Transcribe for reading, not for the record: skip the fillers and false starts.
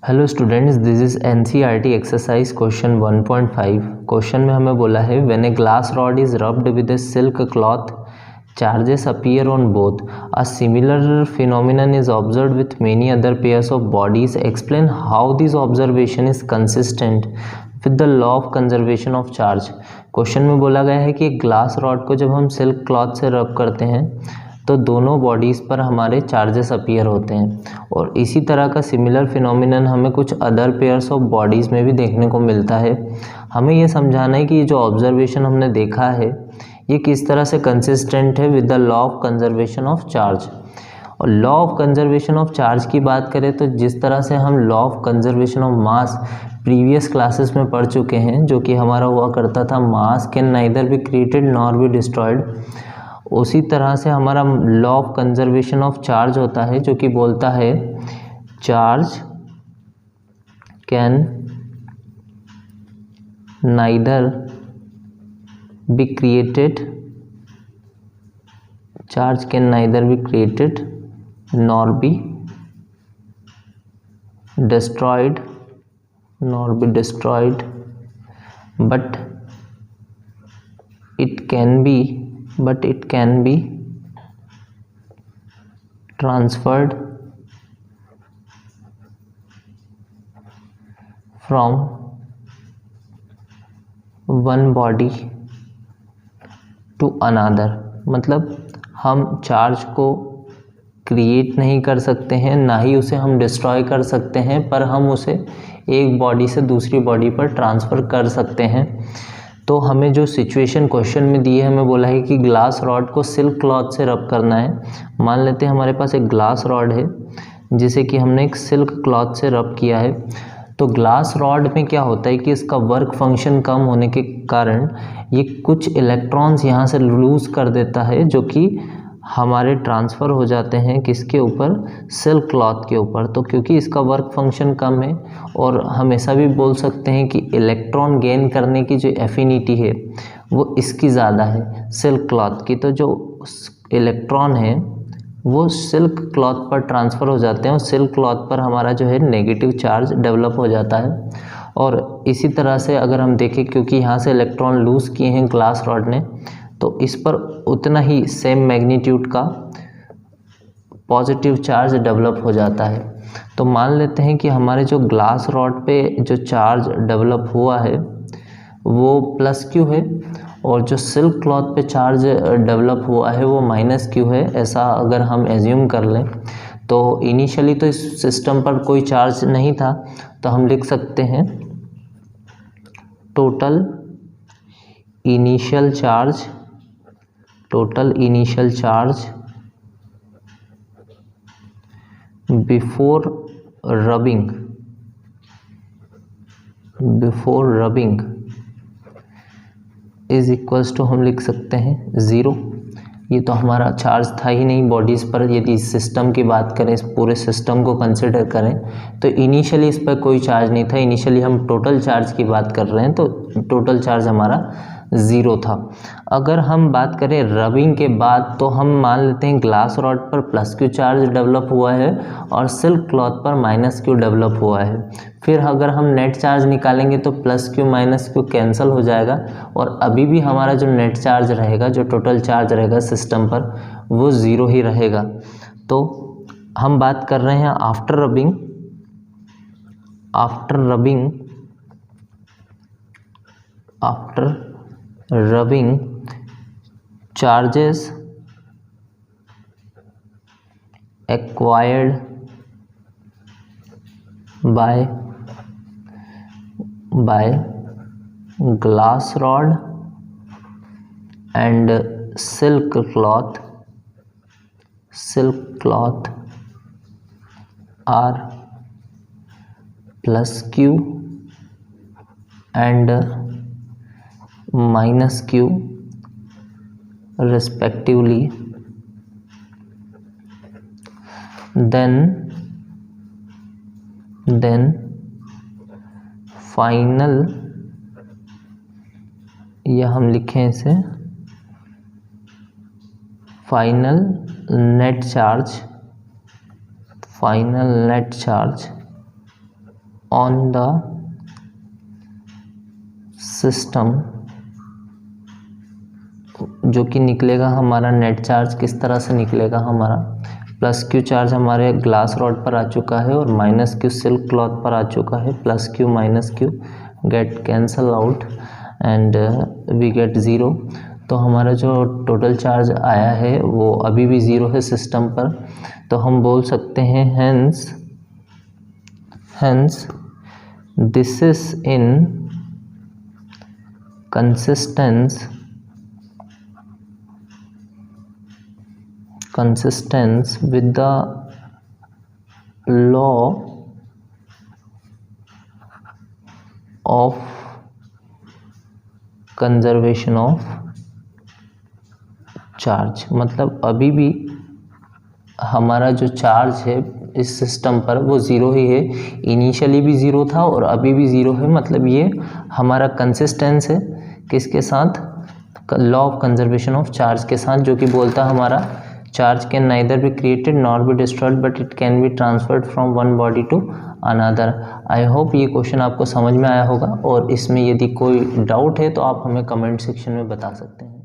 Hello students, this is NCERT exercise question 1.5। Question में हमें बोला है when a glass rod is rubbed with A silk cloth charges appear on both a similar phenomenon is observed with many other pairs of bodies. Explain how this observation is consistent with the law of conservation of charge. Question में बोला गया है कि glass rod को जब हम silk cloth से रब करते हैं तो दोनों बॉडीज़ पर हमारे चार्जेस अपीयर होते हैं, और इसी तरह का सिमिलर फिनोमिनन हमें कुछ अदर पेयर्स ऑफ बॉडीज़ में भी देखने को मिलता है। हमें ये समझाना है कि ये जो ऑब्जर्वेशन हमने देखा है ये किस तरह से कंसिस्टेंट है with the law of conservation of charge. और law of conservation of charge की बात करें तो जिस तरह से हम law of conservation of mass previous classes में पढ़ चुके हैं, जो कि हमारा हुआ करता था मास can neither be created nor be destroyed, उसी तरह से हमारा law of conservation of charge होता है जो कि बोलता है charge can neither be created nor be destroyed but it can be transferred from one body to another। मतलब हम चार्ज को क्रिएट नहीं कर सकते हैं, ना ही उसे हम डिस्ट्रॉय कर सकते हैं, पर हम उसे एक बॉडी से दूसरी बॉडी पर ट्रांसफ़र कर सकते हैं। तो हमें जो सिचुएशन क्वेश्चन में दी है, हमें बोला है कि ग्लास रॉड को सिल्क क्लॉथ से रब करना है। मान लेते हैं हमारे पास एक ग्लास रॉड है जिसे कि हमने एक सिल्क क्लॉथ से रब किया है। तो ग्लास रॉड में क्या होता है कि इसका वर्क फंक्शन कम होने के कारण ये कुछ इलेक्ट्रॉन्स यहाँ से लूज़ कर देता है, जो कि हमारे ट्रांसफ़र हो जाते हैं किसके ऊपर, सिल्क क्लॉथ के ऊपर। तो क्योंकि इसका वर्क फंक्शन कम है, और हम ऐसा भी बोल सकते हैं कि इलेक्ट्रॉन गेन करने की जो एफिनिटी है वो इसकी ज़्यादा है सिल्क क्लॉथ की। तो जो इलेक्ट्रॉन है वो सिल्क क्लॉथ पर ट्रांसफ़र हो जाते हैं, और सिल्क क्लॉथ पर हमारा जो है नेगेटिव चार्ज डेवलप हो जाता है। और इसी तरह से अगर हम देखें, क्योंकि यहाँ से इलेक्ट्रॉन लूज़ किए हैं ग्लास रॉड ने, तो इस पर उतना ही सेम मैग्नीट्यूड का पॉजिटिव चार्ज डेवलप हो जाता है। तो मान लेते हैं कि हमारे जो ग्लास रॉड पे जो चार्ज डेवलप हुआ है वो प्लस क्यू है, और जो सिल्क क्लॉथ पे चार्ज डेवलप हुआ है वो माइनस क्यू है। ऐसा अगर हम एज्यूम कर लें, तो इनिशियली तो इस सिस्टम पर कोई चार्ज नहीं था, तो हम लिख सकते हैं total initial charge before rubbing is equals to, हम लिख सकते हैं 0। ये तो हमारा चार्ज था ही नहीं बॉडीज़ पर। यदि इस सिस्टम की बात करें, इस पूरे सिस्टम को कंसिडर करें, तो इनिशियली इस पर कोई चार्ज नहीं था। इनिशियली हम टोटल चार्ज की बात कर रहे हैं, तो टोटल चार्ज हमारा 0 था। अगर हम बात करें रबिंग के बाद, तो हम मान लेते हैं ग्लास रॉड पर प्लस क्यू चार्ज डेवलप हुआ है और सिल्क क्लॉथ पर माइनस क्यू डेवलप हुआ है। फिर अगर हम नेट चार्ज निकालेंगे तो plus q minus Q cancel हो जाएगा, और अभी भी हमारा जो नेट चार्ज रहेगा, जो टोटल चार्ज रहेगा सिस्टम पर, वो 0 ही रहेगा। तो हम बात कर रहे हैं after rubbing charges acquired by glass rod and silk cloth are plus q and minus q respectively, then final, या हम लिखें इसे final net charge on the system, जो कि निकलेगा हमारा नेट चार्ज किस तरह से निकलेगा हमारा, प्लस क्यू चार्ज हमारे ग्लास रॉड पर आ चुका है और माइनस क्यू सिल्क क्लॉथ पर आ चुका है, plus q minus q get cancel out and we get zero. तो हमारा जो टोटल चार्ज आया है वो अभी भी ज़ीरो है सिस्टम पर। तो हम बोल सकते हैं hence this is in consistence with the law of conservation of charge. मतलब अभी भी हमारा जो चार्ज है इस सिस्टम पर वो ज़ीरो ही है, इनिशियली भी ज़ीरो था और अभी भी ज़ीरो है। मतलब ये हमारा कंसिस्टेंस है किसके साथ, law of conservation of charge के साथ, जो कि बोलता है हमारा charge can neither be created nor be destroyed but it can be transferred from one body to another. I hope ये क्वेश्चन आपको समझ में आया होगा और इसमें यदि कोई डाउट है तो आप हमें कमेंट सेक्शन में बता सकते हैं।